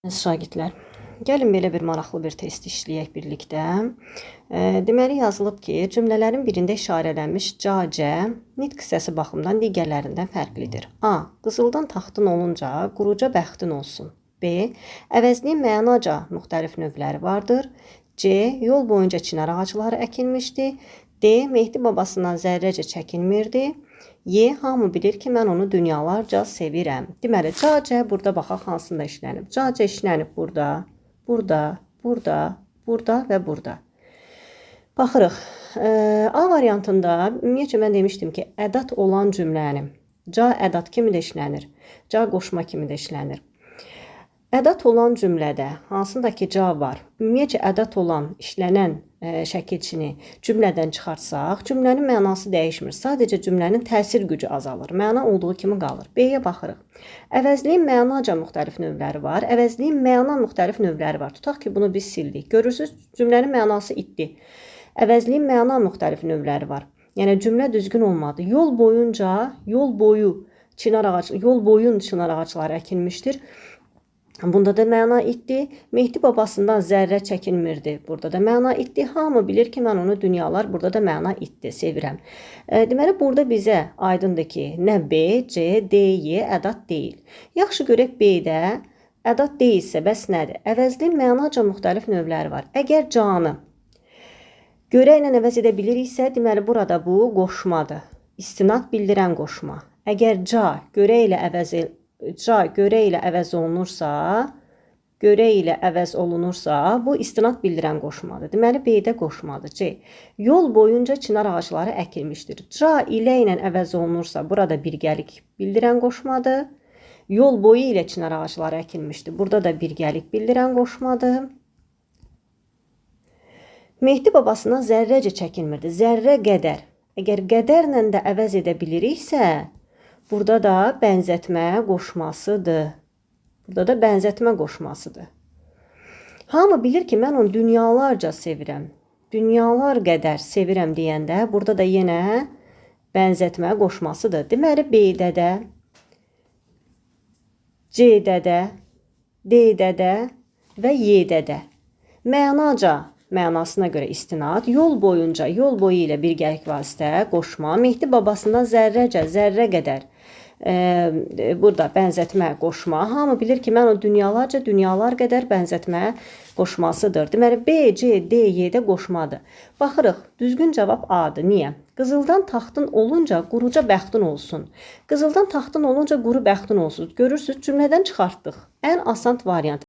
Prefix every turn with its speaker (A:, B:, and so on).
A: Şagirdlər, gəlin belə bir maraqlı bir test işləyək birlikdə. Deməli yazılıb ki, cümlələrin birində işarələnmiş ca-cə nitq hissəsi baxımından digərlərindən fərqlidir. A. Qızıldan taxtın olunca quruca bəxtin olsun. B. Əvəzliyin mənaca müxtəlif növləri vardır. C. Yol boyunca çinar ağacları əkilmişdi. D. Mehdi babasından zərrəcə çəkinmirdi. Y. Hamı bilir ki, mən onu dünyalarca sevirəm. Deməli, ca-cə burada baxaq hansında işlənib. Ca-cə işlənib burada, burada, burada, burada və burada. Baxırıq. A variantında ümumiyyətcə mən demişdim ki, ədat olan cümlənin ca ədat kimi də işlənir, ca qoşma kimi də işlənir. Ədat olan cümlədə hansındakı ca var, ümumiyyətcə ədat olan işlənən şəkilçini cümlədən çıxarsaq, cümlənin mənası dəyişmir. Sadəcə cümlənin təsir gücü azalır. Məna olduğu kimi qalır. B-yə baxırıq. Əvəzliyin mənaca müxtəlif növləri var. Əvəzliyin məna müxtəlif növləri var. Tutaq ki, bunu biz sildik. Görürsünüz, cümlənin mənası itdi. Əvəzliyin məna müxtəlif növləri var. Yəni cümlə düzgün olmadı. Yol boyun çınar ağacları əkilmişdir. Bunda da məna itdi. Mehdi babasından zərrə çəkinmirdi. Burada da məna itdi. Hamı bilir ki, mən onu dünyalar. Burada da məna itdi. Sevirəm. Deməli, burada bizə aydındır ki, nə B, C, D, Y ədat deyil. Yaxşı görək B-də ədat deyilsə, bəs nədir? Əvəzliyin mənaca müxtəlif növləri var. Əgər canı görə ilə əvəz edə biliriksə, deməli, burada bu qoşmadır. İstinad bildirən qoşma. Əgər ca görə ilə əvəz olunursa, bu istinad bildirən qoşmadır. Deməli, B-də qoşmadır. C. Yol boyunca çinar ağacları əkilmişdir. Ca ilə əvəz olunursa, burada birgəlik bildirən qoşmadır. Yol boyu ilə çinar ağacları əkilmişdir. Burada da birgəlik bildirən qoşmadır. Mehdi babasına zərrəcə çəkinmirdi. Zərrə qədər. Əgər qədərlə də əvəz edə biliriksə, burada da bənzətmə qoşmasıdır. Burada da bənzətmə qoşmasıdır. Hamı bilir ki, mən onu dünyalarca sevirəm. Dünyalar qədər sevirəm deyəndə, burada da yenə bənzətmə qoşmasıdır. Deməli, B-də də, C-də də, D-də də və Y-də də. Mənaca mənasına görə istinad, yol boyu ilə birgəlik vasitə qoşma, Mehdi babasından zərrə qədər. Burada bənzətmə qoşma. Hamı bilir ki, mən o dünyalar qədər bənzətmə qoşmasıdır. Deməli, B, C, D, Y-də qoşmadır. Baxırıq, düzgün cavab A-dır. Niyə? Qızıldan taxtın olunca quruca bəxtin olsun. Qızıldan taxtın olunca quru bəxtin olsun. Görürsünüz, cümlədən çıxartdıq. Ən asan variant.